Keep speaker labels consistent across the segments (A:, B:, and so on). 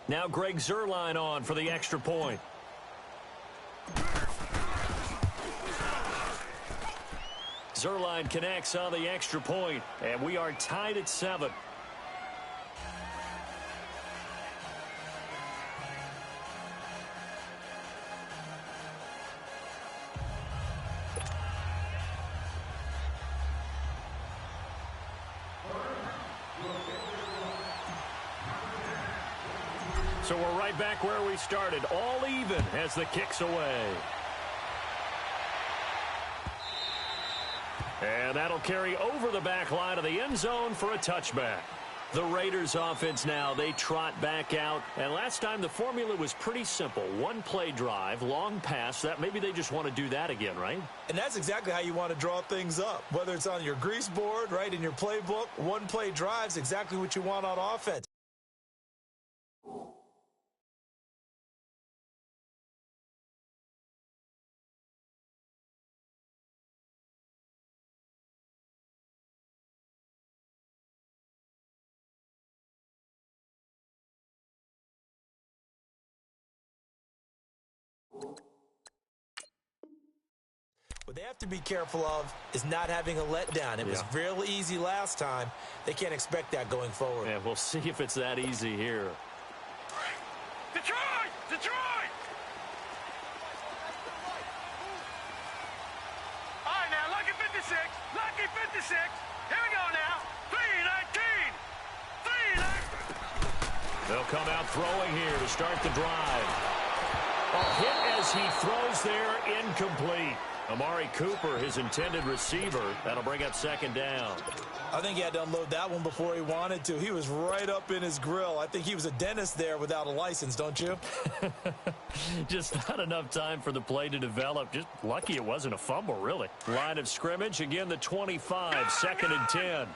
A: Now Greg Zuerlein on for the extra point. Zuerlein connects on the extra point, and we are tied at 7. So we're right back where we started, all even as the kick's away. And that'll carry over the back line of the end zone for a touchback. The Raiders offense now, they trot back out. And last time the formula was pretty simple. One play drive, long pass. That maybe they just want to do that again, right?
B: And that's exactly how you want to draw things up. Whether it's on your grease board, right, in your playbook, one play drive's exactly what you want on offense. What they have to be careful of is not having a letdown. It was real easy last time. They can't expect that going forward.
A: Yeah, we'll see if it's that easy here.
C: Detroit! Detroit! All right, now, lucky 56. Lucky 56. Here we go now. 3-19. 3-19.
A: They'll come out throwing here to start the drive. A hit as he throws there, incomplete. Amari Cooper, his intended receiver. That'll bring up second down.
B: I think he had to unload that one before he wanted to. He was right up in his grill. I think he was a dentist there without a license, don't you?
A: Just not enough time for the play to develop. Just lucky it wasn't a fumble, really. Line of scrimmage, again the 25, second and 10.
C: Gun!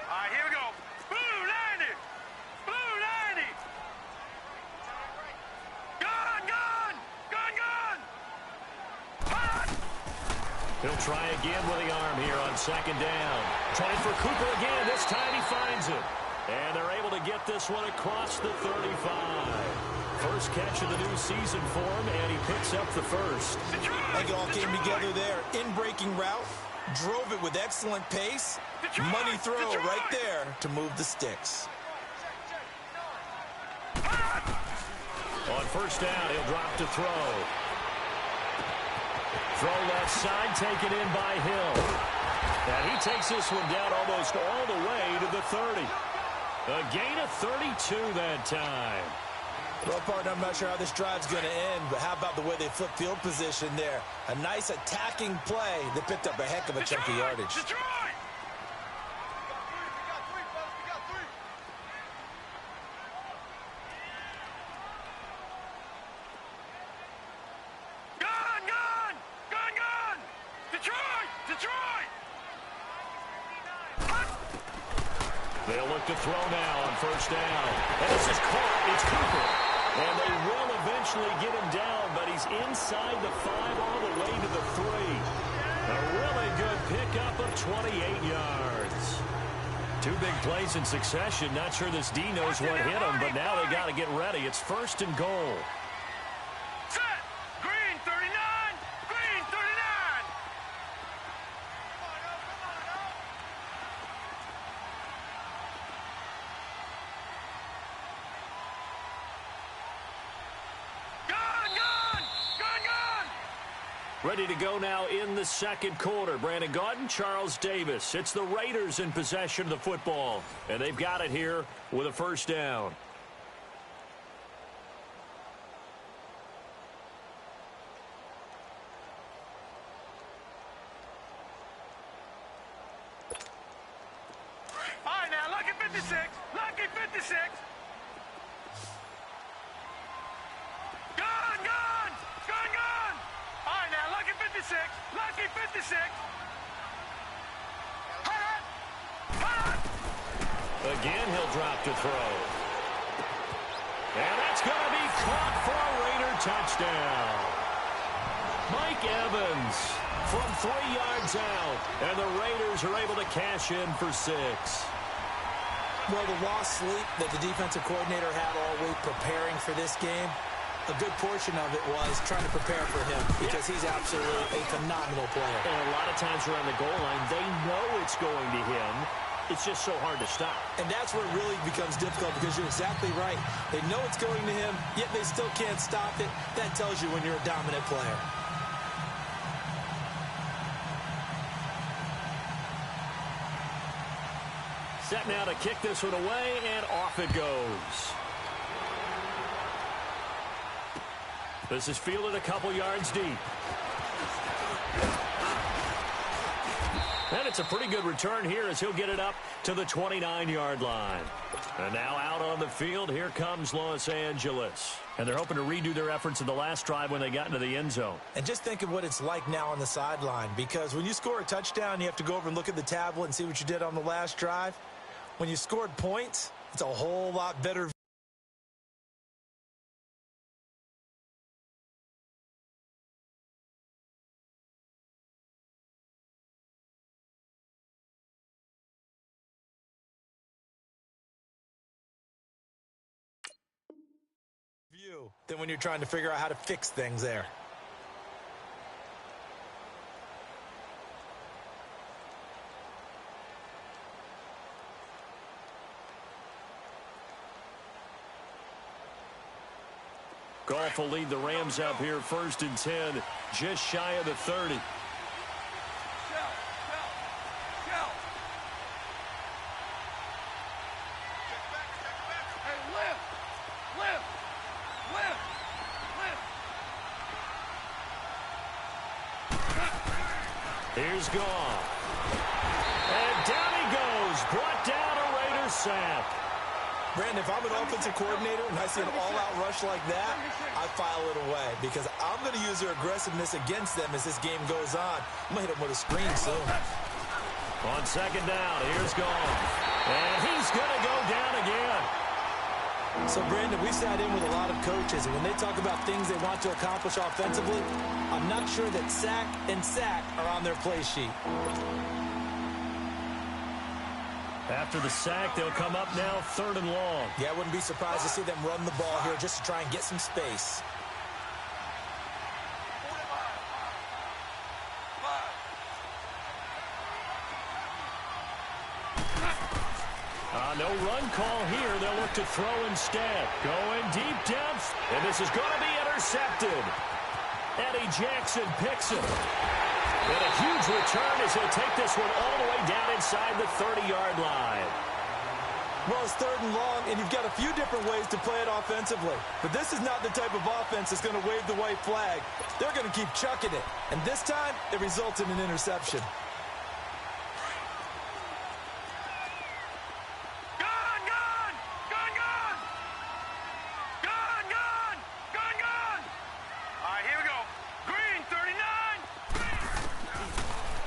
C: All right, here we go. Blue 90. Blue 90. Gun! Hot!
A: He'll try again with the arm here on second down. Trying for Cooper again. This time he finds it. And they're able to get this one across the 35. First catch of the new season for him, and he picks up the first.
B: I think it all came together there. In-breaking route, drove it with excellent pace. Money throw right there to move the sticks.
A: On first down, he'll drop to throw. Throw left side, taken in by Hill. And he takes this one down almost all the way to the 30. A gain of 32 that time.
B: Well, partner, I'm not sure how this drive's going to end, but how about the way they flip field position there? A nice attacking play that picked up a heck of a chunk of yardage.
C: Detroit! Detroit!
A: They'll look to throw now on first down. And this is caught. It's Cooper. And they will eventually get him down, but he's inside the 5 all the way to the 3. A really good pickup of 28 yards. Two big plays in succession. Not sure this D knows what hit him, but now they got to get ready. It's first and goal.
C: Set! Green 39! Green 39!
A: Ready to go now in the second quarter. Brandon Gaudin, Charles Davis. It's the Raiders in possession of the football. And they've got it here with a first down.
C: All right, now, lucky 56. Lucky 56. Gun! All right, now, lucky 56. Lucky 56. Hot!
A: Again, he'll drop to throw. And that's going to be caught for a Raider touchdown. Mike Evans from 3 yards out. And the Raiders are able to cash in for 6.
B: Well, the lost sleep that the defensive coordinator had all week preparing for this game, a good portion of it was trying to prepare for him because he's absolutely a phenomenal player.
A: And a lot of times around the goal line, they know it's going to him. It's just so hard to stop.
B: And that's where it really becomes difficult because you're exactly right. They know it's going to him, yet they still can't stop it. That tells you when you're a dominant player.
A: Set now to kick this one away, and off it goes. This is fielded a couple yards deep. And it's a pretty good return here as he'll get it up to the 29-yard line. And now out on the field, here comes Los Angeles. And they're hoping to redo their efforts in the last drive when they got into the end zone.
B: And just think of what it's like now on the sideline, because when you score a touchdown, you have to go over and look at the tablet and see what you did on the last drive. When you scored points, it's a whole lot better view than when you're trying to figure out how to fix things there.
A: Goff will lead the Rams up here, 1st and 10, just shy of the 30. Here's Goff. And down he goes. Brought down a Raiders sack.
B: Brandon, if I'm an offensive coordinator and I see an all-out rush like that, I file it away because I'm going to use their aggressiveness against them as this game goes on. I'm going to hit them with a screen soon.
A: On 2nd down, here's Goff. And he's going to go down again.
B: So, Brandon, we sat in with a lot of coaches, and when they talk about things they want to accomplish offensively, I'm not sure that sack and sack are on their play sheet.
A: After the sack, they'll come up now 3rd and long.
B: Yeah, I wouldn't be surprised to see them run the ball here just to try and get some space.
A: No run call here. They'll look to throw instead. Going deep down. And this is going to be intercepted. Eddie Jackson picks it. And a huge return as he'll take this one all the way down inside the 30-yard line.
B: Well, it's 3rd and long, and you've got a few different ways to play it offensively. But this is not the type of offense that's going to wave the white flag. They're going to keep chucking it. And this time, it results in an interception.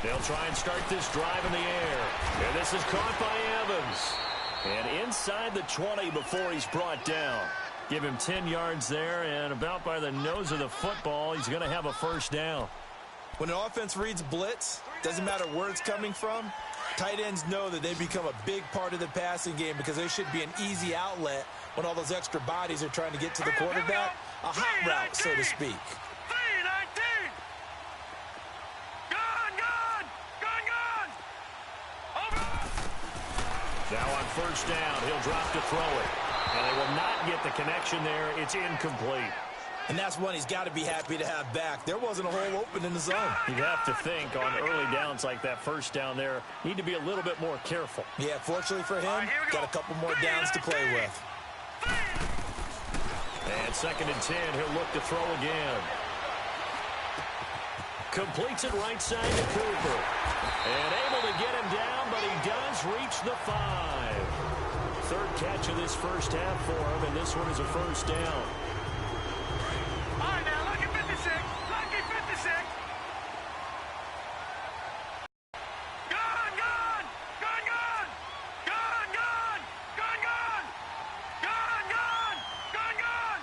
A: They'll try and start this drive in the air. And this is caught by Evans. And inside the 20 before he's brought down. Give him 10 yards there, and about by the nose of the football, he's going to have a 1st down.
B: When an offense reads blitz, doesn't matter where it's coming from, tight ends know that they become a big part of the passing game because they should be an easy outlet when all those extra bodies are trying to get to the quarterback. A hot route, so to speak.
A: Now on 1st down, he'll drop to throw it. And they will not get the connection there. It's incomplete.
B: And that's one he's got to be happy to have back. There wasn't a hole open in the zone.
A: You'd have to think on early downs like that 1st down there, need to be a little bit more careful.
B: Yeah, fortunately for him, got a couple more downs to play with.
A: And 2nd and 10, he'll look to throw again. Completes it right side to Cooper. And able to get him down, but he does reach the 5. 3rd catch of this 1st half for him, and this one is a 1st down.
C: All right, now, lucky 56. Lucky 56. Gone, gone. Gone, gone. Gone, gone. Gone, gone. Gone, gone. Gone, gone.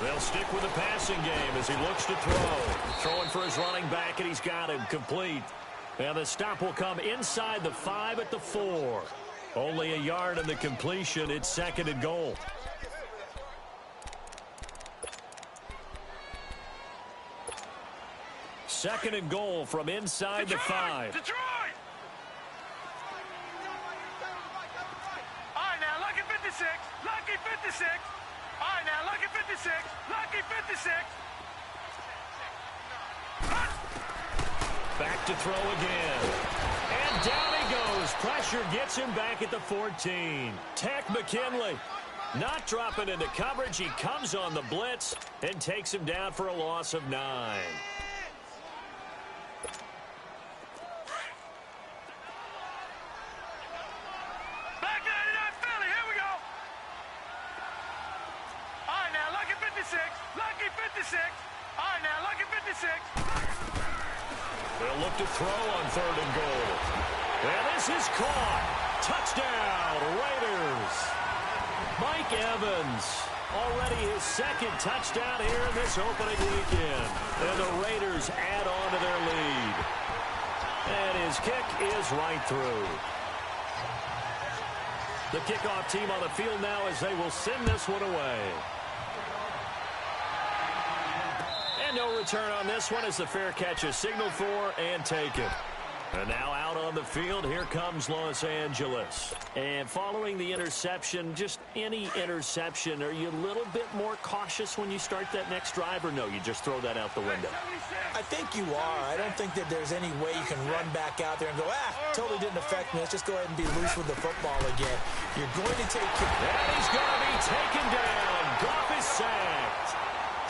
A: They'll stick with the passing game as he looks to throw. Throwing for his running back, and he's got him complete. And the stop will come inside the 5 at the 4. Only a yard in the completion. It's 2nd and goal. Second and goal from inside the 5.
C: Detroit! All right, now, lucky 56. Lucky 56. All right, now, lucky 56. Lucky 56.
A: Back to throw again. And down he goes. Pressure gets him back at the 14. Tech McKinley not dropping into coverage. He comes on the blitz and takes him down for a loss of 9.
C: Back 99 Philly, here we go. All right, now, lucky 56. Lucky 56. All right, now, lucky 56.
A: They'll look to throw on 3rd and goal. And this is caught. Touchdown, Raiders. Mike Evans, already his 2nd touchdown here in this opening weekend. And the Raiders add on to their lead. And his kick is right through. The kickoff team on the field now as they will send this one away. And no return on this one as the fair catch is signaled for and taken. And now out on the field, here comes Los Angeles. And following the interception, just any interception, are you a little bit more cautious when you start that next drive, or no, you just throw that out the window?
B: I think you are. I don't think that there's any way you can run back out there and go, totally didn't affect me. Let's just go ahead and be loose with the football again. You're going to take...
A: And he's going to be taken down. Goff is sacked.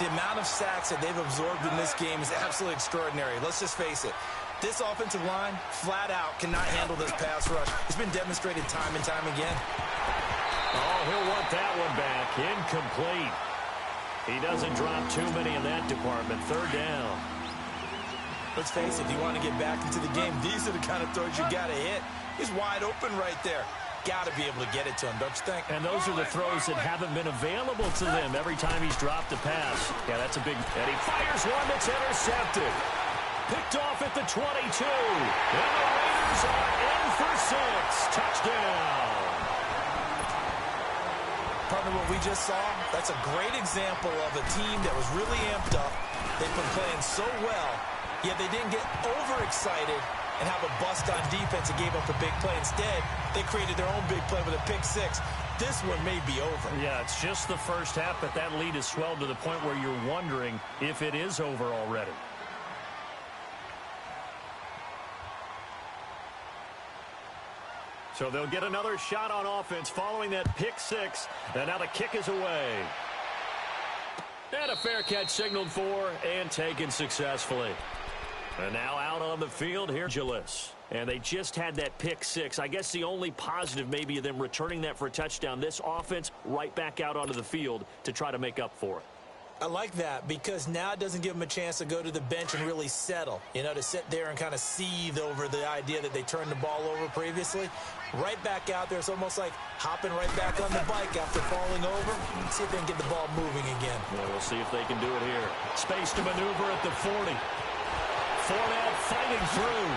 B: The amount of sacks that they've absorbed in this game is absolutely extraordinary. Let's just face it. This offensive line, flat out, cannot handle this pass rush. It's been demonstrated time and time again.
A: Oh, he'll want that one back. Incomplete. He doesn't drop too many in that department. 3rd down.
B: Let's face it, if you want to get back into the game, these are the kind of throws you got to hit. He's wide open right there. Got to be able to get it to him, don't you think?
A: And those are the throws that haven't been available to them every time he's dropped a pass. Yeah, that's a big... And he fires one that's intercepted. Picked off at the 22. And the Raiders are in for 6. Touchdown.
B: Partner, what we just saw, that's a great example of a team that was really amped up. They've been playing so well, yet they didn't get overexcited and have a bust on defense and gave up a big play. Instead, they created their own big play with a pick 6. This one may be over.
A: Yeah, it's just the first half, but that lead has swelled to the point where you're wondering if it is over already. So they'll get another shot on offense following that pick 6. And now the kick is away. And a fair catch signaled for and taken successfully. And now out on the field here, Angeles. And they just had that pick 6. I guess the only positive maybe of them returning that for a touchdown. This offense right back out onto the field to try to make up for it.
B: I like that because now it doesn't give them a chance to go to the bench and really settle. You know, to sit there and kind of seethe over the idea that they turned the ball over previously. Right back out there. It's almost like hopping right back on the bike after falling over. Let's see if they can get the ball moving again.
A: Well, we'll see if they can do it here. Space to maneuver at the 40. Fournette fighting through.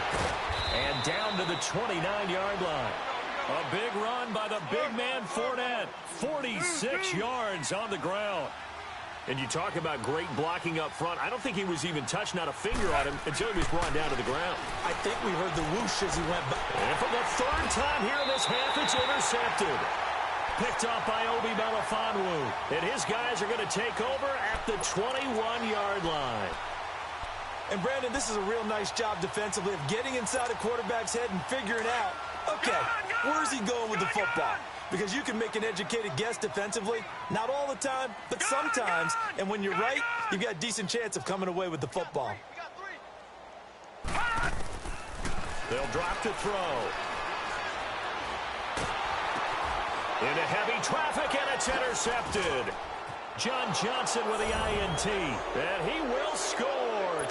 A: And down to the 29-yard line. A big run by the big man Fournette. 46 yards on the ground. And you talk about great blocking up front. I don't think he was even touched, not a finger on him, until he was brought down to the ground.
B: I think we heard the whoosh as he went by.
A: And for the 3rd time here in this half, it's intercepted. Picked up by Obi Melifonwu. And his guys are going to take over at the 21-yard line.
B: And, Brandon, this is a real nice job defensively of getting inside a quarterback's head and figuring out, okay, where's he going with the football? Because you can make an educated guess defensively, not all the time, but sometimes. And when you're right, you've got a decent chance of coming away with the football.
A: They'll drop to throw. Into heavy traffic, and it's intercepted. John Johnson with the INT. And he will score.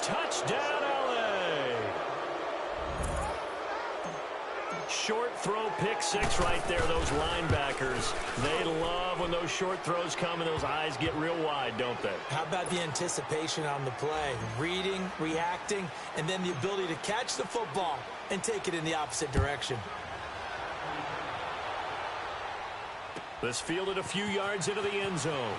A: Touchdown, LA. Short throw pick six right there, those linebackers. They love when those short throws come and those eyes get real wide, don't they?
B: How about the anticipation on the play? Reading, reacting, and then the ability to catch the football and take it in the opposite direction.
A: This fielded a few yards into the end zone.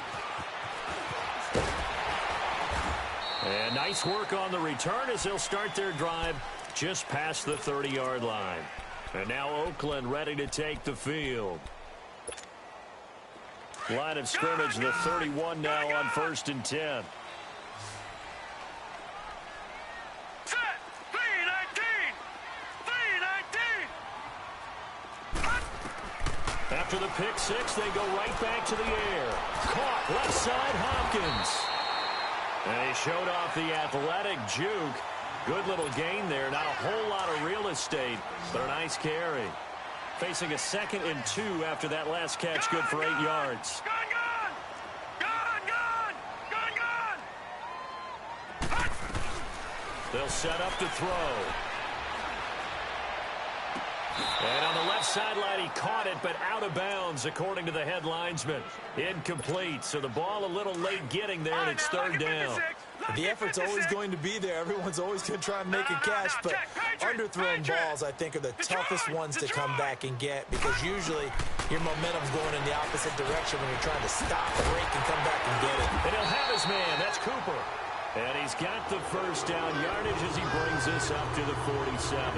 A: And nice work on the return as they'll start their drive just past the 30-yard line. And now Oakland ready to take the field. Line of scrimmage, the 31 now on 1st and 10.
C: Set. 3-19. 3-19.
A: After the pick six, they go right back to the air. Caught left side, Hopkins. And he showed off the athletic juke. Good little gain there. Not a whole lot of real estate, but a nice carry. Facing a 2nd and 2 after that last catch, good for 8 yards.
C: Gun, gun. Gun, gun. Gun.
A: They'll set up to throw. And on the left sideline, he caught it, but out of bounds, according to the head linesman. Incomplete, so the ball a little late getting there, and it's 3rd down.
B: The effort's always going to be there. Everyone's always going to try and make a catch, but underthrown balls, I think, are the toughest ones to come back and get because usually your momentum's going in the opposite direction when you're trying to stop, break, and come back and get it.
A: And he'll have his man. That's Cooper. And he's got the 1st down yardage as he brings this up to the 47.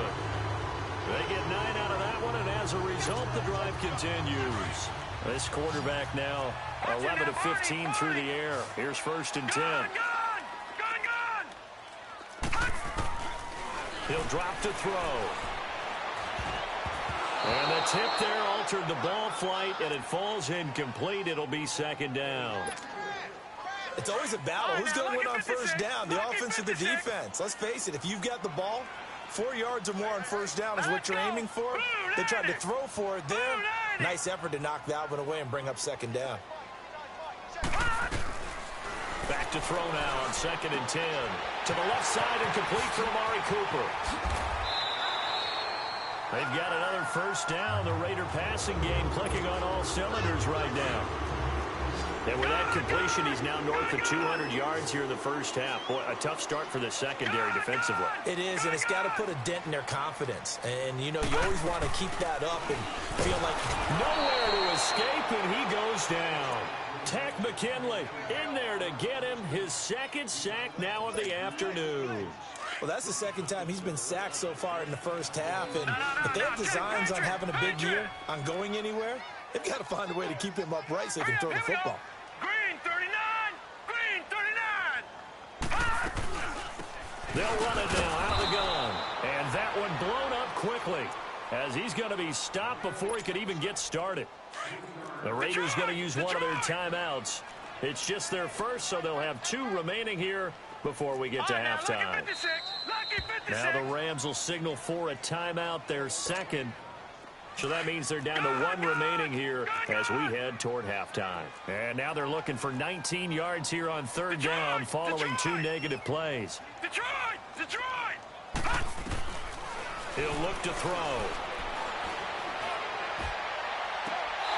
A: They get 9 out of that one, and as a result, the drive continues. This quarterback now 11 of 15 through the air. Here's 1st and 10. He'll drop to throw. And the tip there altered the ball flight, and it falls incomplete. It'll be 2nd down.
B: It's always a battle. Who's going to win on 1st down, the offense or the defense? Let's face it, if you've got the ball, 4 yards or more on 1st down is what you're aiming for. They tried to throw for it there. Nice effort to knock that one away and bring up 2nd down.
A: Back to throw now on 2nd and 10. To the left side and complete for Amari Cooper. They've got another 1st down. The Raider passing game clicking on all cylinders right now. And with that completion, he's now north of 200 yards here in the 1st half. Boy, a tough start for the secondary defensively.
B: It is, and it's got to put a dent in their confidence. And, you know, you always want to keep that up and feel like
A: nowhere to escape, and he goes down. Tech McKinley in there to get him his 2nd sack now of the afternoon.
B: Well, that's the 2nd time he's been sacked so far in the 1st half. And if they have designs on having a big year, on going anywhere, they've got to find a way to keep him upright so he can throw the football.
C: Green 39! Green 39!
A: They'll run it now out of the gun. And that one blown up quickly as he's going to be stopped before he could even get started. The Raiders going to use one of their timeouts. It's just their 1st, so they'll have 2 remaining here before we get to halftime. Now the Rams will signal for a timeout, their 2nd. So that means they're down to 1 remaining here as we head toward halftime. And now they're looking for 19 yards here on 3rd down following 2 negative plays.
C: Detroit!
A: He'll look to throw.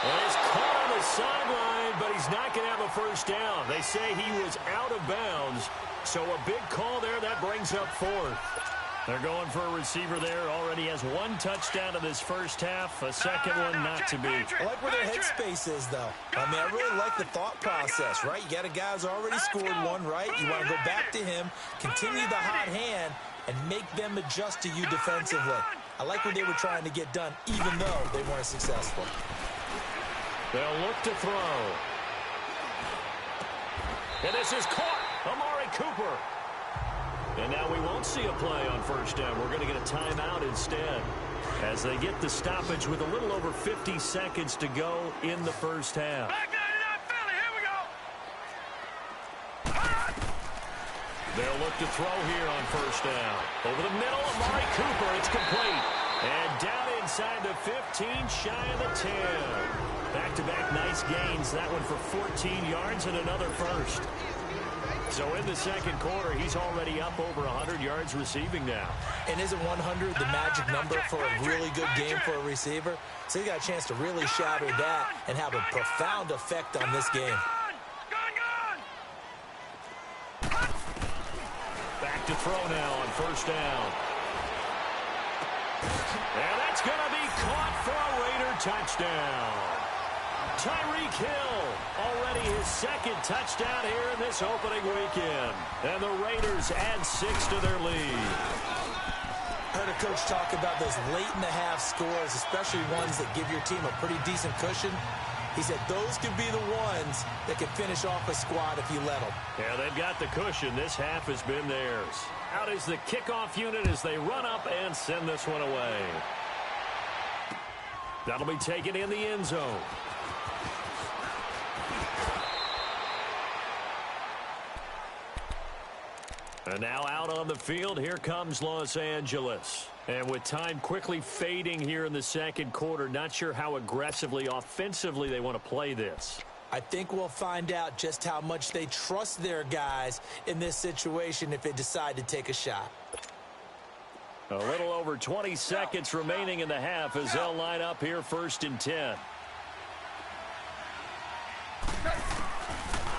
A: Well, he's caught on the sideline, but he's not going to have a 1st down. They say he was out of bounds, so a big call there. That brings up 4th. They're going for a receiver there. Already has 1 touchdown in this 1st half. A 2nd one not to be.
B: I like where their headspace is, though. I mean, I really like the thought process, right? You got a guy who's already scored 1, right? You want to go back to him, continue the hot hand, and make them adjust to you defensively. I like what they were trying to get done, even though they weren't successful.
A: They'll look to throw. And this is caught. Amari Cooper. And now we won't see a play on 1st down. We're going to get a timeout instead as they get the stoppage with a little over 50 seconds to go in the 1st half.
C: Back 99 Philly, here we go.
A: They'll look to throw here on 1st down. Over the middle, Amari Cooper. It's complete. And down inside the 15, shy of the 10. Back-to-back nice gains. That one for 14 yards and another 1st. So in the second quarter, he's already up over 100 yards receiving now.
B: And isn't 100 the magic number for a really good game for a receiver? So he got a chance to really shatter that and have a profound effect on this game.
A: Back to throw now on first down. And that's going to be caught for a Raider touchdown. Tyreek Hill, already his second touchdown here in this opening weekend. And the Raiders add 6 to their lead.
B: Heard a coach talk about those late-in-the-half scores, especially ones that give your team a pretty decent cushion. He said those could be the ones that can finish off a squad if you let them.
A: Yeah, they've got the cushion. This half has been theirs. Out is the kickoff unit as they run up and send this one away. That'll be taken in the end zone. And now out on the field, here comes Los Angeles. And with time quickly fading here in the second quarter, not sure how aggressively, offensively they want to play this.
B: I think we'll find out just how much they trust their guys in this situation if they decide to take a shot.
A: A little over 20 seconds remaining in the half as they'll line up here 1st and 10.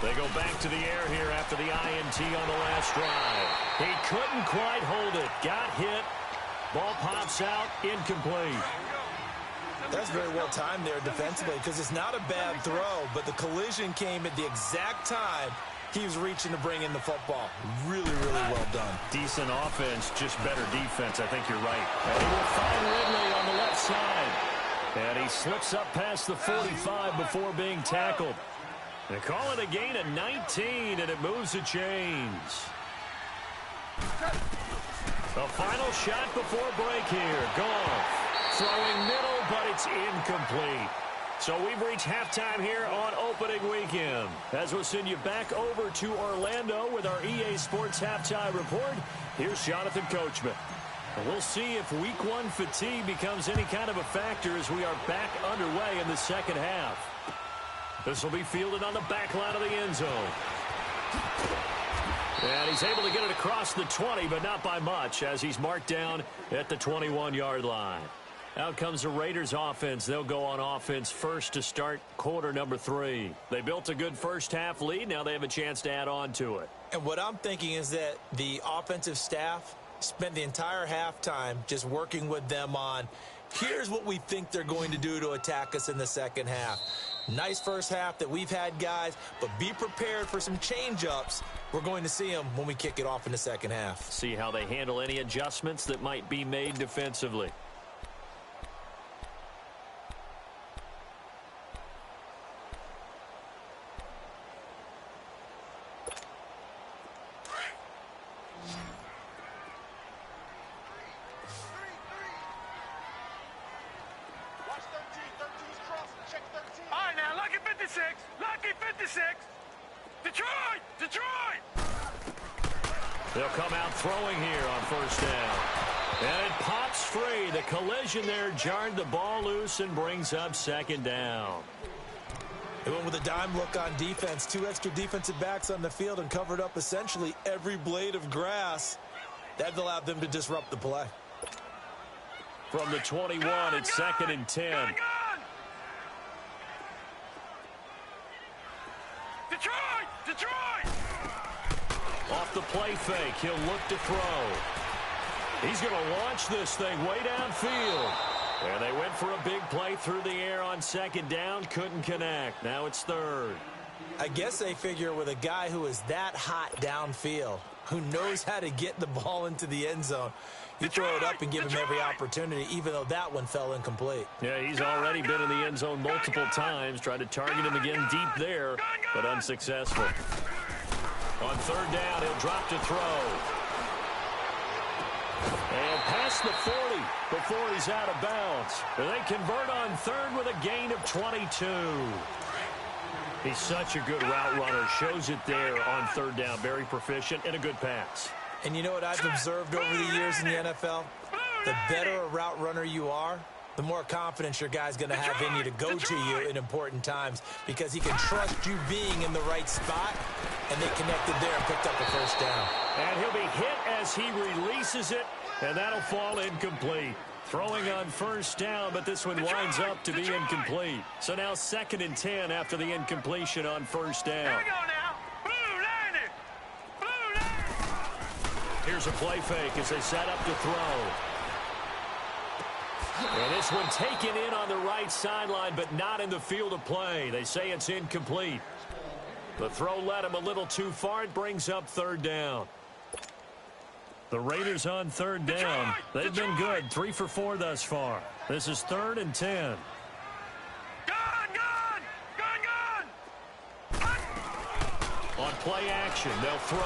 A: They go back to the air here after the INT on the last drive. He couldn't quite hold it. Got hit. Ball pops out. Incomplete.
B: That's very well timed there defensively because it's not a bad throw, but the collision came at the exact time he was reaching to bring in the football. Really, really well done.
A: Decent offense, just better defense. I think you're right. And he will find Ridley on the left side. And he slips up past the 45 before being tackled. They call it a gain of 19, and it moves the chains. The final shot before break here. Goff throwing middle, but it's incomplete. So we've reached halftime here on opening weekend. As we'll send you back over to Orlando with our EA Sports Halftime Report, here's Jonathan Coachman. And we'll see if Week 1 fatigue becomes any kind of a factor as we are back underway in the second half. This will be fielded on the back line of the end zone. And he's able to get it across the 20, but not by much, as he's marked down at the 21-yard line. Out comes the Raiders offense. They'll go on offense first to start quarter number 3. They built a good first half lead. Now they have a chance to add on to it.
B: And what I'm thinking is that the offensive staff spent the entire halftime just working with them on, here's what we think they're going to do to attack us in the second half. Nice first half that we've had, guys, but be prepared for some change-ups. We're going to see them when we kick it off in the second half.
A: See how they handle any adjustments that might be made defensively. They'll come out throwing here on first down. And it pops free. The collision there jarred the ball loose and brings up second down.
B: They went with a dime look on defense. 2 extra defensive backs on the field and covered up essentially every blade of grass. That allowed them to disrupt the play.
A: From the 21, it's 2nd and 10.
C: Detroit!
A: Off the play fake, he'll look to throw. He's going to launch this thing way downfield. And they went for a big play through the air on second down, couldn't connect. Now it's 3rd.
B: I guess they figure with a guy who is that hot downfield, who knows how to get the ball into the end zone, you throw it up and give him every opportunity, even though that one fell incomplete.
A: Yeah, he's already been in the end zone multiple times, tried to target him again deep there, but unsuccessful. On 3rd down, he'll drop to throw. And past the 40 before he's out of bounds. They convert on 3rd with a gain of 22. He's such a good route runner. Shows it there on 3rd down. Very proficient and a good pass.
B: And you know what I've observed over the years in the NFL? The better a route runner you are, the more confidence your guy's going to have in you to go to you in important times because he can trust you being in the right spot and they connected there and picked up a first down.
A: And he'll be hit as he releases it, and that'll fall incomplete. Throwing on first down, but this one winds up to be incomplete. So now 2nd and 10 after the incompletion on first down.
C: Here we go now. Blue line. Blue line.
A: Here's a play fake as they set up to throw. And this one taken in on the right sideline, but not in the field of play. They say it's incomplete. The throw led him a little too far. It brings up 3rd down. The Raiders on 3rd down. They've been good, 3 for 4 thus far. This is 3rd and 10. On play action, they'll throw.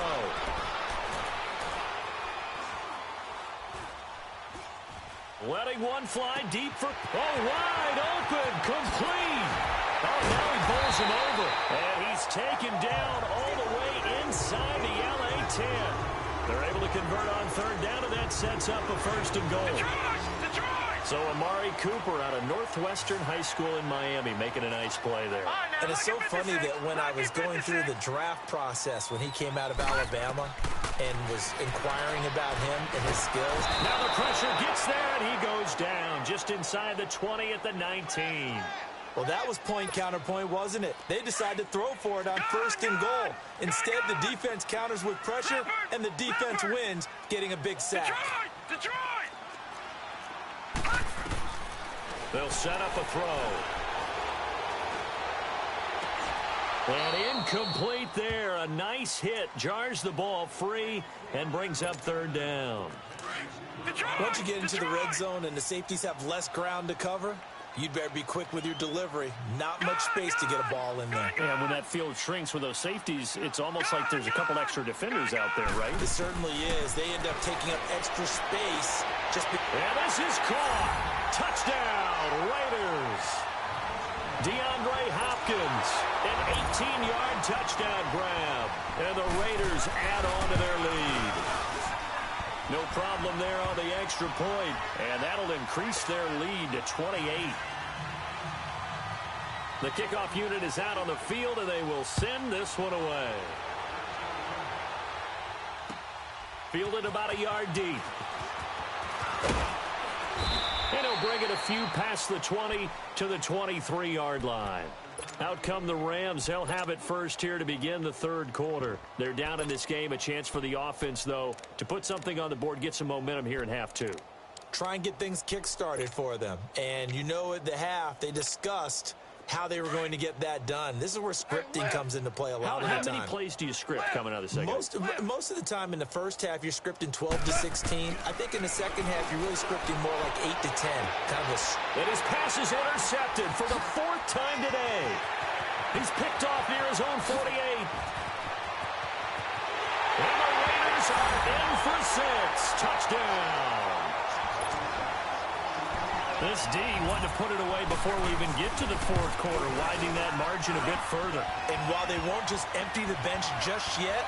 A: Letting one fly deep for, wide open, complete. Oh, now he bowls him over. And he's taken down all the way inside the LA 10. They're able to convert on 3rd down, and that sets up a 1st and goal. So Amari Cooper out of Northwestern High School in Miami making a nice play there.
B: And it's so funny that when I was going through the draft process when he came out of Alabama and was inquiring about him and his skills.
A: Now the pressure gets there, and he goes down just inside the 20 at the 19.
B: Well, that was point counterpoint, wasn't it? They decided to throw for it on 1st and goal. Instead, the defense counters with pressure, and the defense wins, getting a big sack.
C: Detroit!
A: They'll set up a throw. And incomplete there. A nice hit. Jars the ball free and brings up 3rd down.
B: Once you get into the red zone and the safeties have less ground to cover, you'd better be quick with your delivery. Not much space to get a ball in there.
A: And when that field shrinks with those safeties, it's almost like there's a couple extra defenders out there, right?
B: It certainly is. They end up taking up extra space.
A: And this is caught. Touchdown, Raiders. DeAndre Hopkins, an 18-yard touchdown grab. And the Raiders add on to their lead. No problem there on the extra point, and that'll increase their lead to 28. The kickoff unit is out on the field, and they will send this one away. Fielded about a yard deep. And he'll bring it a few past the 20 to the 23-yard line. Out come the Rams. They'll have it first here to begin the 3rd quarter. They're down in this game. A chance for the offense, though, to put something on the board, get some momentum here in half 2.
B: Try and get things kick-started for them. And you know at the half, they discussed how they were going to get that done. This is where scripting comes into play a lot of the time.
A: How many plays do you script coming out of the second?
B: Most of the time in the first half, you're scripting 12 to 16. I think in the second half, you're really scripting more like 8 to 10. Kind of a...
A: And his pass is intercepted for the 4th time today. He's picked off near his own 48. And the Raiders are in for 6. Touchdown. This D wanted to put it away before we even get to the 4th quarter, widening that margin a bit further.
B: And while they won't just empty the bench just yet,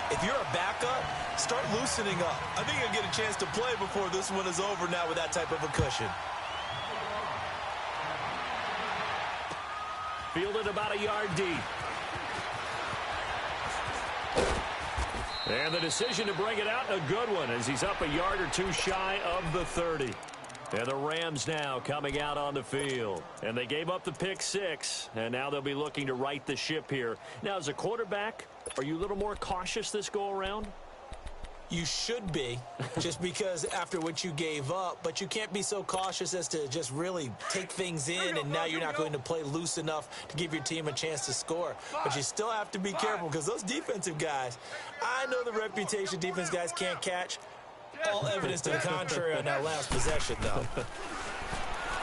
B: if you're a backup, start loosening up. I think you'll get a chance to play before this one is over now with that type of a cushion.
A: Fielded about a yard deep. And the decision to bring it out, a good one, as he's up a yard or two shy of the 30. And the Rams now coming out on the field. And they gave up the pick 6, and now they'll be looking to right the ship here. Now, as a quarterback, are you a little more cautious this go-around?
B: You should be, just because after what you gave up, but you can't be so cautious as to just really take things in, and now you're not going to play loose enough to give your team a chance to score. But you still have to be careful, because those defensive guys, I know the reputation defense guys can't catch. All evidence to the contrary on that last possession, though.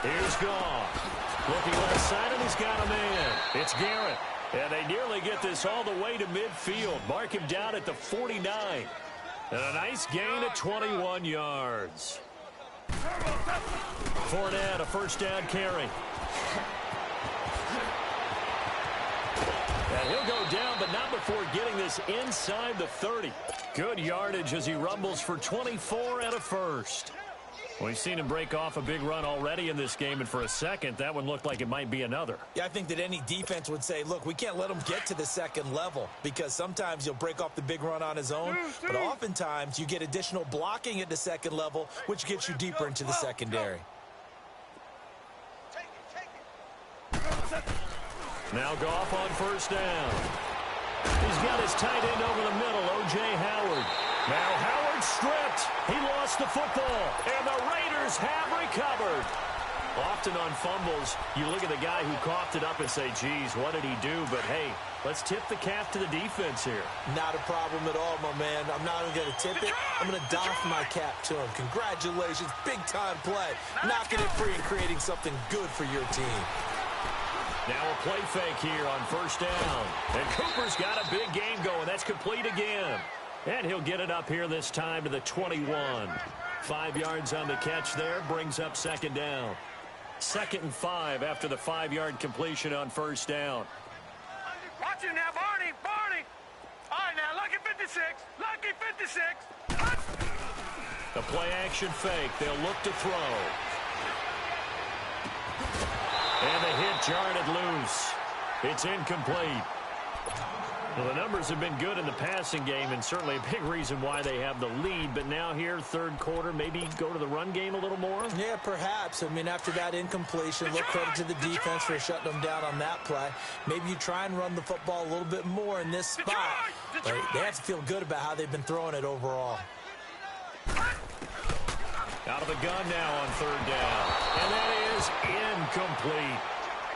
A: Here's Goff. Looking left side, and he's got a man. It's Garrett. And they nearly get this all the way to midfield. Mark him down at the 49. And a nice gain at 21 yards. Fournette, a first down carry. And he'll go down, but not before getting this inside the 30. Good yardage as he rumbles for 24 and a first. Well, we've seen him break off a big run already in this game, and for a second, that one looked like it might be another.
B: Yeah, I think that any defense would say, look, we can't let him get to the second level because sometimes he'll break off the big run on his own, but oftentimes you get additional blocking at the second level, which gets you deeper into the secondary.
A: Now Goff on first down. He's got his tight end over the middle, O.J. Howard. Now Howard stripped. He lost the football, and the Raiders have recovered. Often on fumbles, you look at the guy who coughed it up and say, geez, what did he do? But, hey, let's tip the cap to the defense here.
B: Not a problem at all, my man. I'm not even going to tip it. I'm going to doff my cap to him. Congratulations, big-time play. Knocking it free and creating something good for your team.
A: Now a play fake here on first down. And Cooper's got a big game going. That's complete again. And he'll get it up here this time to the 21. 5 yards on the catch there. Brings up second down. 2nd and 5 after the 5-yard completion on first down.
C: Watch it now, Barney, Barney. All right, now, lucky 56, lucky 56.
A: The play action fake. They'll look to throw. And the hit jarred it loose. It's incomplete. Well, the numbers have been good in the passing game, and certainly a big reason why they have the lead. But now here, third quarter, maybe go to the run game a little more?
B: Yeah, perhaps. I mean, after that incompletion, look, credit to the defense for shutting them down on that play. Maybe you try and run the football a little bit more in this spot. But they have to feel good about how they've been throwing it overall.
A: Out of the gun now on third down. And that is incomplete.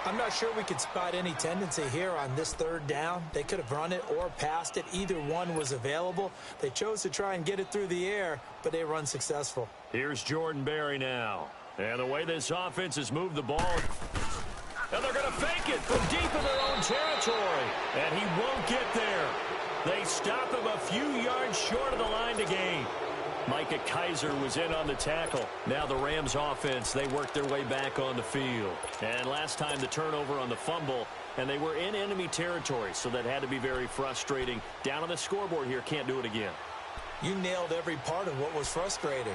B: I'm not sure we could spot any tendency here on this third down. They could have run it or passed it. Either one was available. They chose to try and get it through the air, but they were unsuccessful.
A: Here's Jordan Berry now. And the way this offense has moved the ball. And they're going to fake it from deep in their own territory. And he won't get there. They stop him a few yards short of the line to gain. Micah Kaiser was in on the tackle. Now the Rams offense, they worked their way back on the field. And last time the turnover on the fumble, and they were in enemy territory, so that had to be very frustrating. Down on the scoreboard here, can't do it again.
B: You nailed every part of what was frustrating.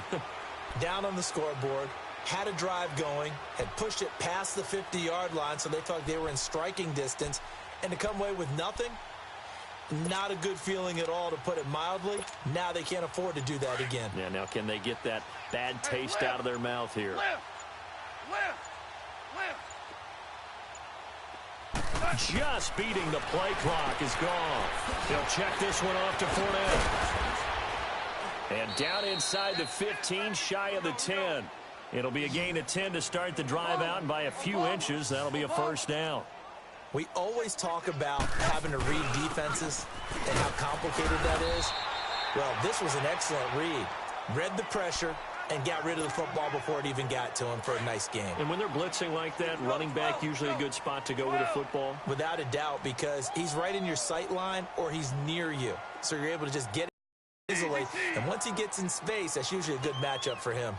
B: Down on the scoreboard, had a drive going, had pushed it past the 50-yard line, so they thought they were in striking distance, and to come away with nothing, not a good feeling at all, to put it mildly. Now they can't afford to do that again.
A: Yeah, now can they get that bad taste out of their mouth here? Just beating the play clock is gone. They'll check this one off to Fournette. And down inside the 15, shy of the 10. It'll be a gain of 10 to start the drive out, and by a few inches, that'll be a first down.
B: We always talk about having to read defenses and how complicated that is. Well, this was an excellent read. Read the pressure and got rid of the football before it even got to him for a nice game.
A: And when they're blitzing like that, running back usually a good spot to go with the football?
B: Without a doubt, because he's right in your sight line or he's near you. So you're able to just get it easily. And once he gets in space, that's usually a good matchup for him.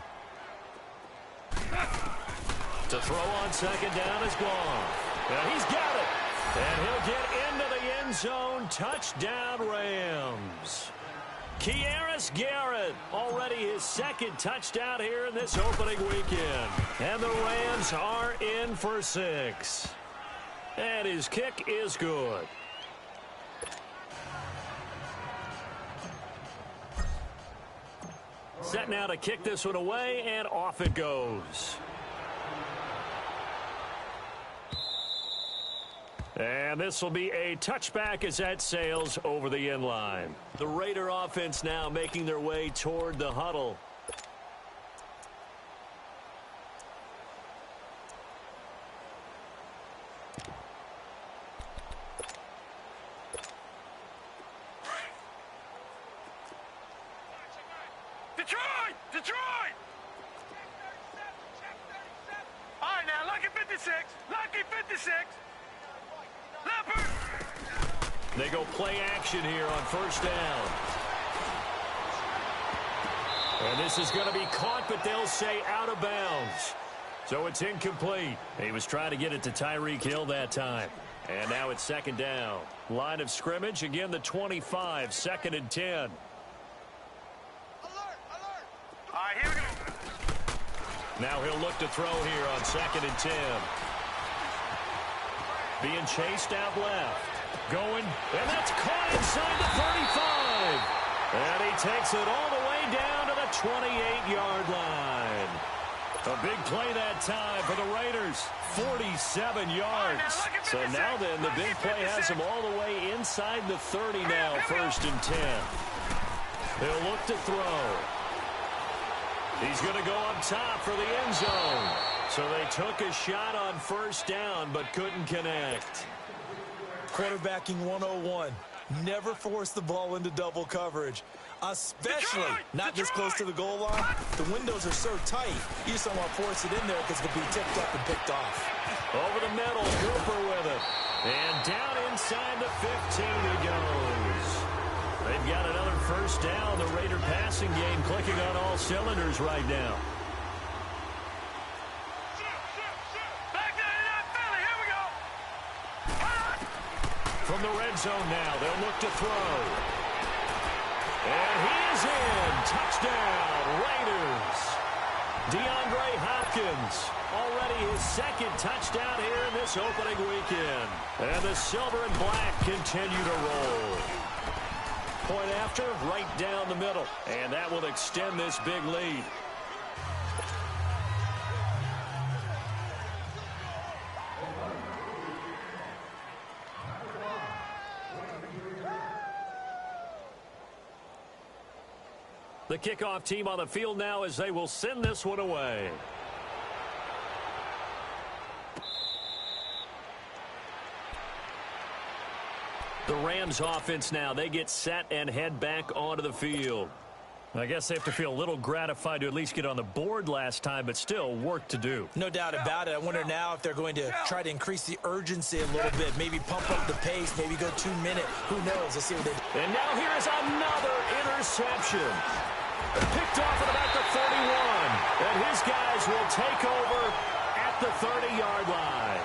A: To throw on second down is gone. Now he's got it. And he'll get into the end zone. Touchdown, Rams. Kearis Garrett, already his second touchdown here in this opening weekend. And the Rams are in for 6. And his kick is good. Set now to kick this one away, and off it goes. And this will be a touchback as that sails over the end line. The Raider offense now making their way toward the huddle.
C: Detroit! Detroit! All right, now, lucky 56. Lucky 56. Leopard!
A: They go play action here on first down. And this is going to be caught, but they'll say out of bounds. So it's incomplete. He was trying to get it to Tyreek Hill that time. And now it's second down. Line of scrimmage, again the 25, 2nd and 10.
C: All right, here we go.
A: Now he'll look to throw here on 2nd and 10. Being chased out left. Going, and that's caught inside the 35. And he takes it all the way down to the 28-yard line. A big play that time for the Raiders. 47 yards. So now then, the big play has him all the way inside the 30 now, 1st and 10. He'll look to throw. He's going to go up top for the end zone. So they took a shot on 1st down, but couldn't connect.
B: Quarterbacking 101. Never force the ball into double coverage, especially not this close to the goal line. The windows are so tight, you just don't want to force it in there because it could be tipped up and picked off.
A: Over the middle, Cooper with it. And down inside the 15 he goes. They've got another 1st down. The Raider passing game clicking on all cylinders right now. From the red zone now, they'll look to throw. And he is in. Touchdown, Raiders. DeAndre Hopkins, already his 2nd touchdown here in this opening weekend. And the silver and black continue to roll. Point after, right down the middle. And that will extend this big lead. The kickoff team on the field now as they will send this one away. The Rams offense now, they get set and head back onto the field. I guess they have to feel a little gratified to at least get on the board last time, but still work to do.
B: No doubt about it. I wonder now if they're going to try to increase the urgency a little bit, maybe pump up the pace, maybe go 2-minute. Who knows? Let's see what they do.
A: And now here is another interception. Picked off at about the 31. And his guys will take over at the 30-yard line.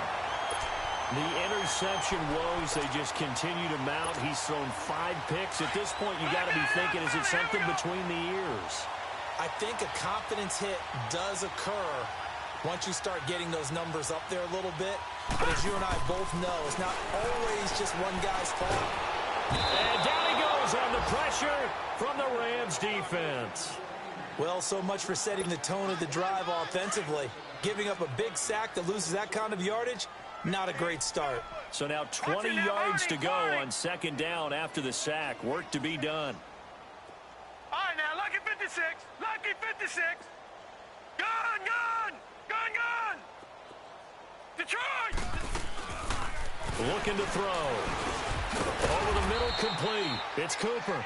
A: The interception woes, they just continue to mount. He's thrown 5 picks. At this point, you got to be thinking, is it something between the ears?
B: I think a confidence hit does occur once you start getting those numbers up there a little bit. But as you and I both know, it's not always just one guy's fault.
A: And down he goes on the pressure from the Rams defense.
B: Well, so much for setting the tone of the drive offensively. Giving up a big sack that loses that kind of yardage, not a great start.
A: So now 20 yards to go on 2nd down after the sack. Work to be done.
C: All right, now, lucky 56. Lucky 56. Gun, gun. Gun, gun. Detroit.
A: Looking to throw. Over the middle, complete. It's Cooper.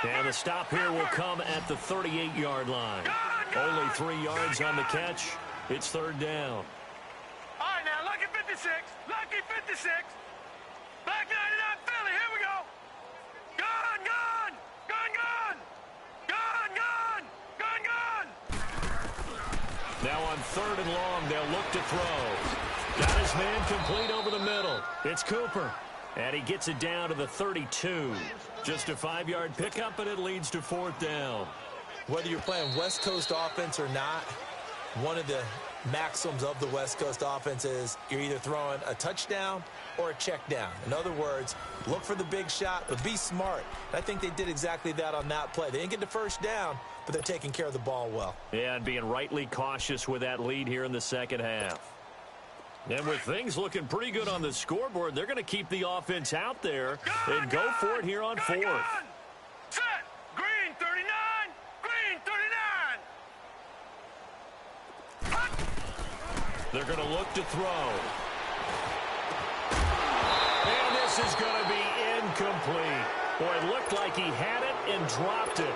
A: And the stop here will come at the 38-yard line. Only 3 yards on the catch. It's 3rd down.
C: All right, now, lucky 56. Lucky 56. Back 99 Philly. Here we go. Gun, gun. Gun, gun. Gun, gun. Gun, gun.
A: Now on 3rd and long, they'll look to throw. Got his man complete over the middle. It's Cooper. And he gets it down to the 32. Just a 5-yard pickup, and it leads to 4th down.
B: Whether you're playing West Coast offense or not, one of the maxims of the West Coast offense is you're either throwing a touchdown or a check down. In other words, look for the big shot, but be smart. And I think they did exactly that on that play. They didn't get the 1st down, but they're taking care of the ball well.
A: Yeah, and being rightly cautious with that lead here in the 2nd half. And with things looking pretty good on the scoreboard, they're going to keep the offense out there and go for it here on 4th.
C: Set. Green 39. Green 39.
A: They're going to look to throw. And this is going to be incomplete. Boy, it looked like he had it and dropped it.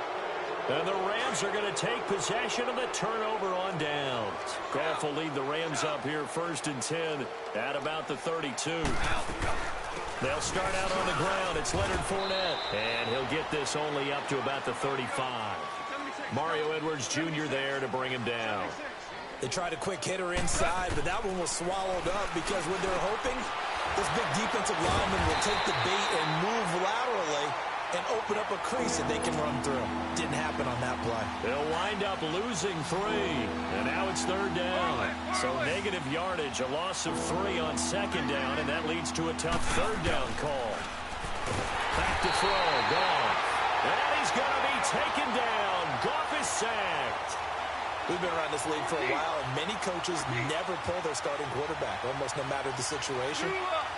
A: And the Rams are going to take possession of the turnover on downs. Goff will lead the Rams up here 1st and 10 at about the 32. They'll start out on the ground. It's Leonard Fournette. And he'll get this only up to about the 35. Mario Edwards Jr. there to bring him down.
B: They tried a quick hitter inside, but that one was swallowed up because when they're hoping this big defensive lineman will take the bait and move laterally, and open up a crease that they can run through. Didn't happen on that play.
A: They'll wind up losing 3, and now it's 3rd down. So negative yardage, a loss of 3 on 2nd down, and that leads to a tough 3rd down call. Back to throw, Goff. And he's going to be taken down. Goff is sacked.
B: We've been around this league for a while, and many coaches never pull their starting quarterback, almost no matter the situation.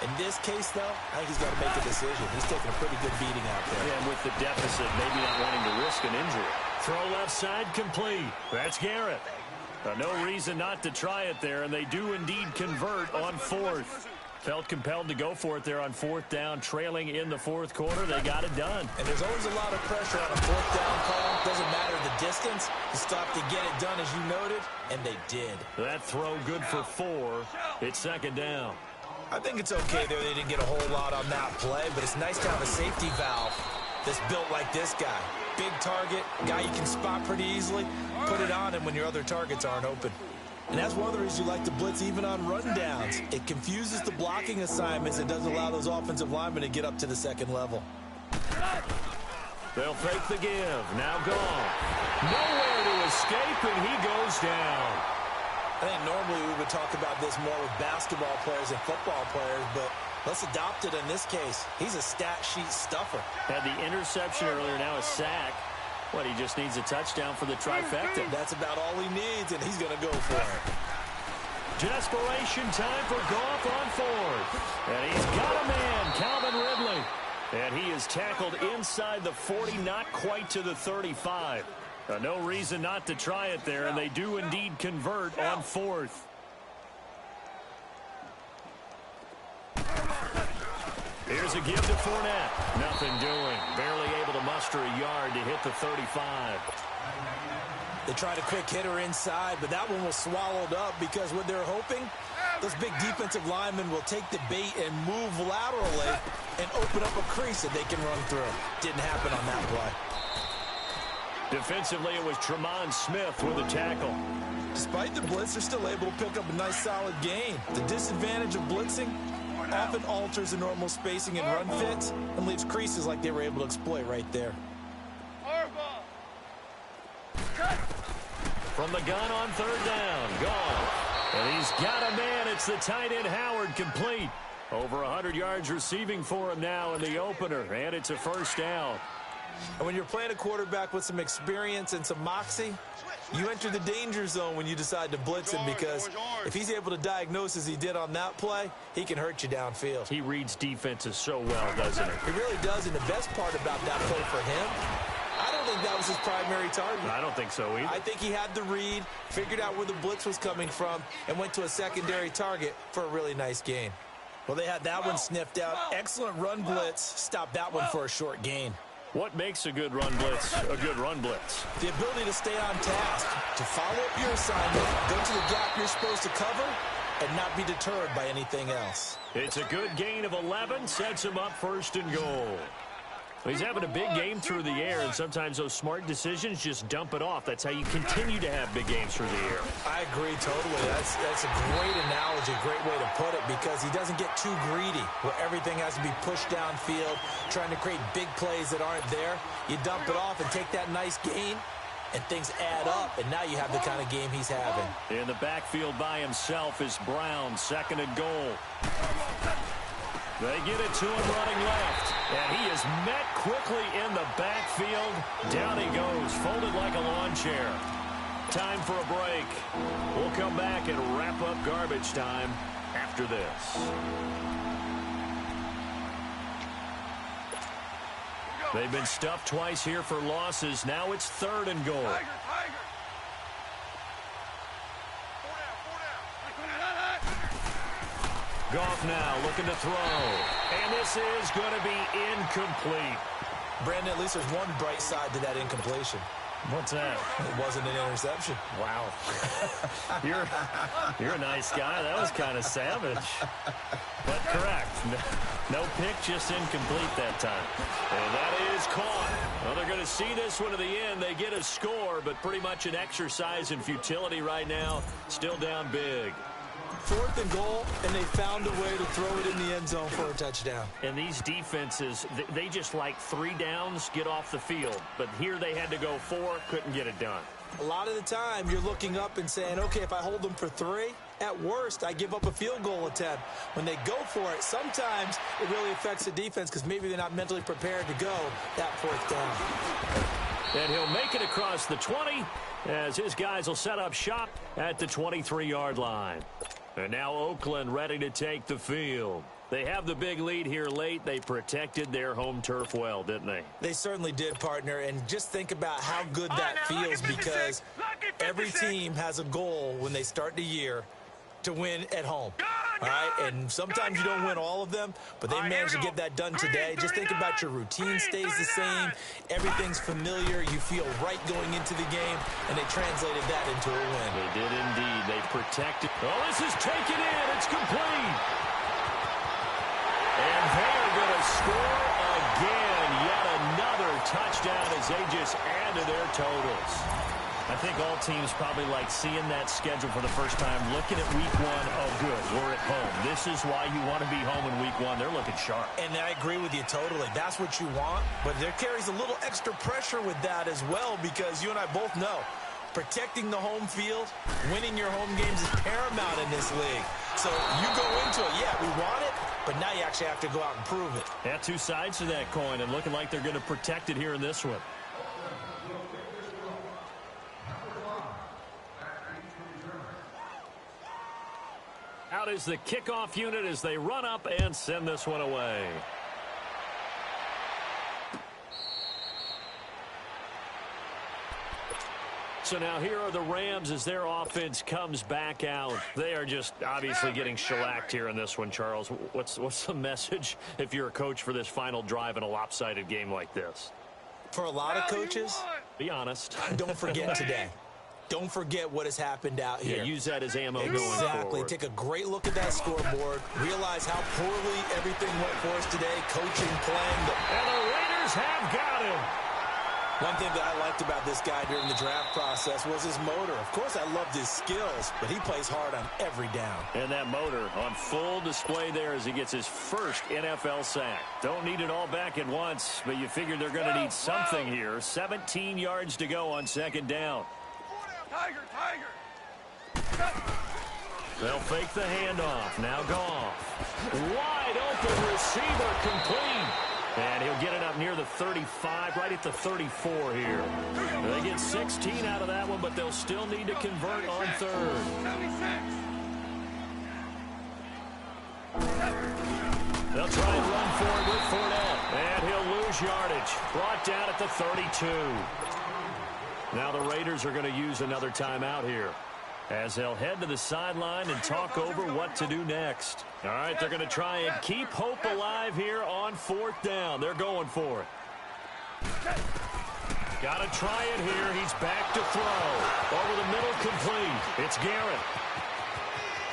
B: In this case, though, I think he's got to make a decision. He's taking a pretty good beating out there.
A: Yeah, and with the deficit, maybe not wanting to risk an injury. Throw left side complete. That's Garrett. No reason not to try it there, and they do indeed convert on 4th. Felt compelled to go for it there on 4th down, trailing in the 4th quarter. They got it done.
B: And there's always a lot of pressure on a 4th down call. Doesn't matter the distance. You stop to get it done, as you noted, and they did.
A: That throw good for 4. It's 2nd down.
B: I think it's okay there. They didn't get a whole lot on that play, but it's nice to have a safety valve that's built like this guy. Big target, guy you can spot pretty easily. Put it on him when your other targets aren't open. And that's one of the reasons you like to blitz even on rundowns. It confuses the blocking assignments and doesn't allow those offensive linemen to get up to the 2nd level.
A: They'll fake the give. Now gone. Nowhere to escape, and he goes down.
B: I think normally we would talk about this more with basketball players and football players, but let's adopt it in this case. He's a stat sheet stuffer.
A: Had the interception earlier, now a sack. What, he just needs a touchdown for the trifecta.
B: That's about all he needs, and he's going to go for it.
A: Desperation time for Goff on 4th. And he's got a man, Calvin Ridley. And he is tackled inside the 40, not quite to the 35. No reason not to try it there, and they do indeed convert on 4th. Here's a give to Fournette. Nothing doing. Barely able to muster a yard to hit the 35.
B: They tried a quick hitter inside, but that one was swallowed up because what they're hoping, those big defensive linemen will take the bait and move laterally and open up a crease that they can run through. Didn't happen on that play.
A: Defensively, it was Tremont Smith with a tackle.
B: Despite the blitz, they're still able to pick up a nice solid gain. The disadvantage of blitzing often alters the normal spacing and run fits and leaves creases like they were able to exploit right there.
A: From the gun on 3rd down, gone. And he's got a man. It's the tight end Howard, complete. Over 100 yards receiving for him now in the opener, and it's a 1st down.
B: And when you're playing a quarterback with some experience and some moxie, you enter the danger zone when you decide to blitz him, because if he's able to diagnose as he did on that play, he can hurt you downfield.
A: He reads defenses so well, doesn't he?
B: He really does, and the best part about that play for him, I don't think that was his primary target.
A: I don't think so either.
B: I think he had the read, figured out where the blitz was coming from, and went to a secondary target for a really nice gain. Well, they had that one sniffed out. Excellent run blitz. Stopped that one for a short gain.
A: What makes a good run blitz a good run blitz?
B: The ability to stay on task, to follow up your assignment, go to the gap you're supposed to cover, and not be deterred by anything else.
A: It's a good gain of 11, sets him up 1st and goal. He's having a big game through the air, and sometimes those smart decisions just dump it off. That's how you continue to have big games through the air.
B: I agree totally. That's a great analogy, great way to put it, because he doesn't get too greedy where everything has to be pushed downfield, trying to create big plays that aren't there. You dump it off and take that nice gain, and things add up, and now you have the kind of game he's having.
A: In the backfield by himself is Brown, 2nd and goal. They get it to him running left, and he is met quickly in the backfield. Down he goes, folded like a lawn chair. Time for a break. We'll come back and wrap up garbage time after this. They've been stuffed twice here for losses. Now it's 3rd and goal. Goff now looking to throw. And this is going to be incomplete.
B: Brandon, at least there's one bright side to that incompletion.
A: What's that?
B: It wasn't an interception.
A: Wow. You're a nice guy. That was kind of savage. But correct. No pick, just incomplete that time. And that is caught. Well, they're going to see this one to the end. They get a score, but pretty much an exercise in futility right now. Still down big.
B: 4th and goal, and they found a way to throw it in the end zone for a touchdown.
A: And these defenses, they just like 3 downs, get off the field. But here they had to go 4, couldn't get it done.
B: A lot of the time, you're looking up and saying, okay, if I hold them for 3, at worst, I give up a field goal attempt. When they go for it, sometimes it really affects the defense because maybe they're not mentally prepared to go that 4th down.
A: And he'll make it across the 20 as his guys will set up shop at the 23-yard line. And now Oakland ready to take the field. They have the big lead here late. They protected their home turf well, didn't they?
B: They certainly did, partner. And just think about how good that feels because every team has a goal when they start the year to win at home. All right, and sometimes you don't win all of them, but they managed to get that done today. Just think about your routine stays the same. Everything's familiar. You feel right going into the game, and they translated that into a win.
A: They did indeed. They protected. Oh, this is taken in. It's complete. And they're going to score again. Yet another touchdown as they just add to their totals. I think all teams probably like seeing that schedule for the first time, looking at week 1. Oh, good, we're at home. This is why you want to be home in week 1. They're looking sharp.
B: And I agree with you totally. That's what you want. But there carries a little extra pressure with that as well because you and I both know protecting the home field, winning your home games is paramount in this league. So you go into it, yeah, we want it, but now you actually have to go out and prove it.
A: Yeah, 2 sides to that coin and looking like they're going to protect it here in this one. Out is the kickoff unit as they run up and send this one away. So now here are the Rams as their offense comes back out. They are just obviously getting shellacked here in this one, Charles. What's the message if you're a coach for this final drive in a lopsided game like this?
B: For a lot of coaches,
A: be honest.
B: Don't forget today. Don't forget what has happened out here.
A: Yeah, use that as ammo going forward.
B: Exactly. Take a great look at that scoreboard. Realize how poorly everything went for us today. Coaching, playing.
A: And the Raiders have got him.
B: One thing that I liked about this guy during the draft process was his motor. Of course, I loved his skills, but he plays hard on every down.
A: And that motor on full display there as he gets his first NFL sack. Don't need it all back at once, but you figure they're going to need something here. 17 yards to go on 2nd down.
C: Tiger.
A: They'll fake the handoff. Now Goff. Wide open receiver complete. And he'll get it up near the 35, right at the 34 here. They get 16 out of that one, but they'll still need to convert on 3rd.
C: 76.
A: They'll try and run for it with Fournette. And he'll lose yardage. Brought down at the 32. Now the Raiders are going to use another timeout here as they'll head to the sideline and talk over what to do next. All right, they're going to try and keep hope alive here on 4th down. They're going for it. Got to try it here. He's back to throw. Over the middle, complete. It's Garrett.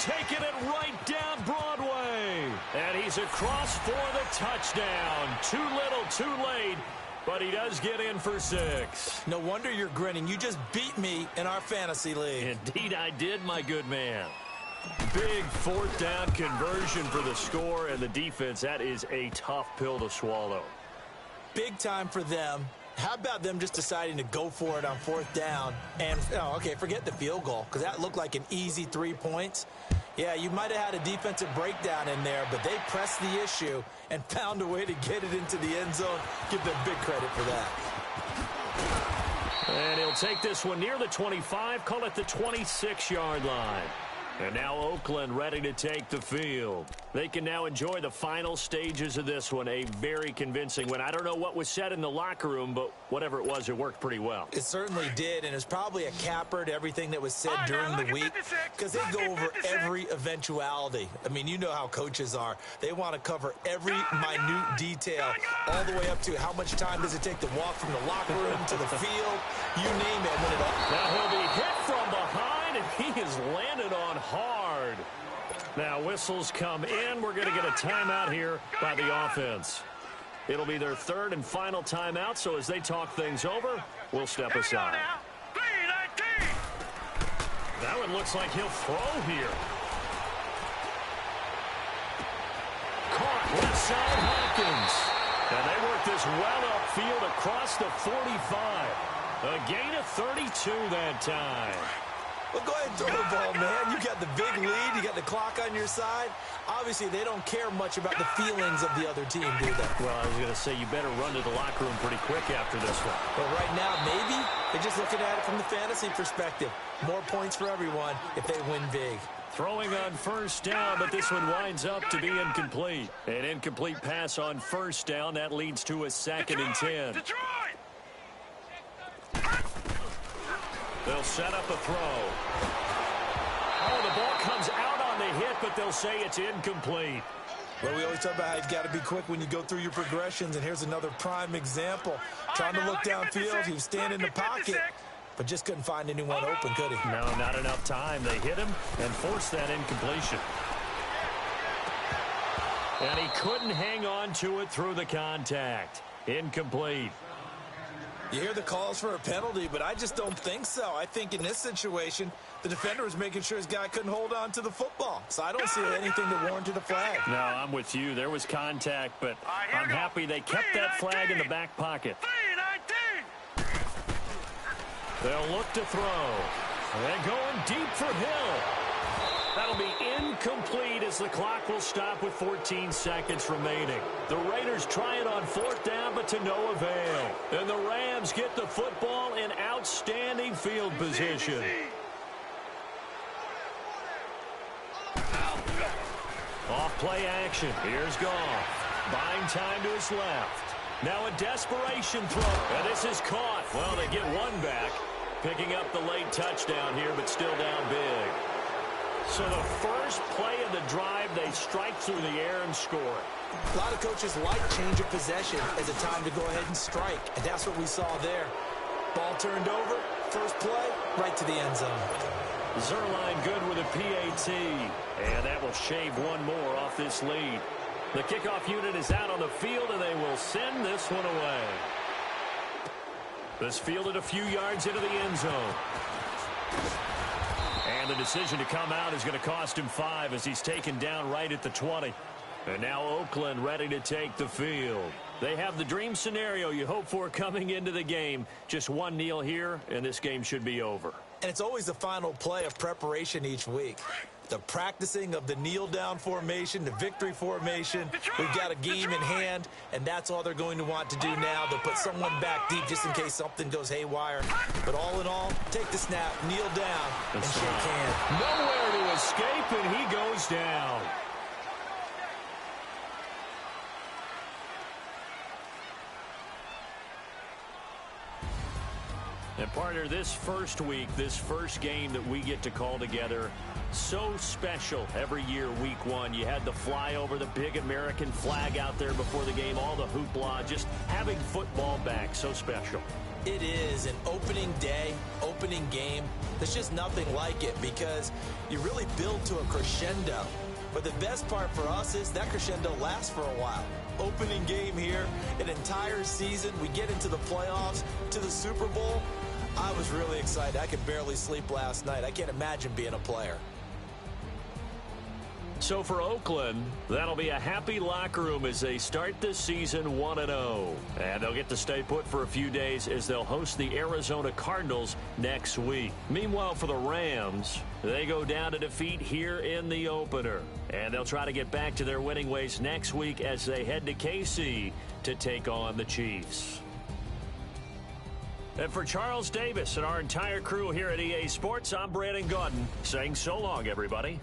A: Taking it right down Broadway. And he's across for the touchdown. Too little, too late. But he does get in for 6.
B: No wonder you're grinning. You just beat me in our fantasy league.
A: Indeed I did, my good man. Big 4th down conversion for the score and the defense. That is a tough pill to swallow.
B: Big time for them. How about them just deciding to go for it on 4th down? And, okay, forget the field goal because that looked like an easy 3 points. Yeah, you might have had a defensive breakdown in there, but they pressed the issue and found a way to get it into the end zone. Give them big credit for that.
A: And he'll take this one near the 25, call it the 26-yard line. And now Oakland ready to take the field. They can now enjoy the final stages of this one. A very convincing win. I don't know what was said in the locker room, but whatever it was, it worked pretty well.
B: It certainly did, and it's probably a capper to everything that was said during the week because they go over every eventuality. I mean, you know how coaches are. They want to cover every minute detail all the way up to how much time does it take to walk from the locker room to the field. You name it.
A: Now he'll be hit from behind, and he is landed on hard. Now whistles come in. We're going to get a timeout here by the offense. It'll be their 3rd and final timeout, so as they talk things over, we'll step aside.
C: That
A: That one looks like he'll throw here. Left side, Hopkins. And they work this well upfield across the 45. A gain of 32 that time.
B: Well, go ahead and throw the ball, man. You got the big lead. You got the clock on your side. Obviously, they don't care much about the feelings of the other team, do they?
A: Well, I was going to say, you better run to the locker room pretty quick after this one.
B: But right now, maybe they're just looking at it from the fantasy perspective. More points for everyone if they win big.
A: Throwing on first down, but this one winds up to be incomplete. An incomplete pass on first down. That leads to a 2nd and 10. They'll set up a throw. Oh, the ball comes out on the hit, but they'll say it's incomplete.
B: Well, we always talk about how you've got to be quick when you go through your progressions, and here's another prime example. Trying to look downfield, he was standing in the pocket, but just couldn't find anyone open, could he?
A: No, not enough time. They hit him and forced that incompletion. And he couldn't hang on to it through the contact. Incomplete.
B: You hear the calls for a penalty, but I just don't think so. I think in this situation, the defender was making sure his guy couldn't hold on to the football. So I don't see anything that warranted a flag.
A: No, I'm with you. There was contact, but I'm happy they kept that flag in the back pocket. They'll look to throw. They're going deep for Hill. That'll be incomplete as the clock will stop with 14 seconds remaining. The Raiders try it on 4th down, but to no avail. And the Rams get the football in outstanding field position. Off play action. Here's Goff. Buying time to his left. Now a desperation throw. And this is caught. Well, they get one back. Picking up the late touchdown here, but still down big. So the first play of the drive, they strike through the air and score.
B: A lot of coaches like change of possession as a time to go ahead and strike, and that's what we saw there. Ball turned over, first play, right to the end zone.
A: Zerline good with a PAT, and that will shave one more off this lead. The kickoff unit is out on the field, and they will send this one away. This fielded a few yards into the end zone. And the decision to come out is going to cost him 5 as he's taken down right at the 20. And now Oakland ready to take the field. They have the dream scenario you hope for coming into the game. Just one kneel here, and this game should be over.
B: And it's always the final play of preparation each week. The practicing of the kneel-down formation, the victory formation. We've got a game in hand, and that's all they're going to want to do now. They'll put someone back deep just in case something goes haywire. But all in all, take the snap, kneel down, and shake hands.
A: Nowhere to escape, and he goes down. And partner, this first week, this first game that we get to call together, so special every year, week 1. You had the flyover, the big American flag out there before the game, all the hoopla, just having football back, so special.
B: It is an opening day, opening game. There's just nothing like it because you really build to a crescendo. But the best part for us is that crescendo lasts for a while. Opening game here, an entire season. We get into the playoffs, to the Super Bowl. I was really excited. I could barely sleep last night. I can't imagine being a player.
A: So for Oakland, that'll be a happy locker room as they start this season 1-0. And they'll get to stay put for a few days as they'll host the Arizona Cardinals next week. Meanwhile, for the Rams, they go down to defeat here in the opener. And they'll try to get back to their winning ways next week as they head to KC to take on the Chiefs. And for Charles Davis and our entire crew here at EA Sports, I'm Brandon Gaudin saying so long, everybody.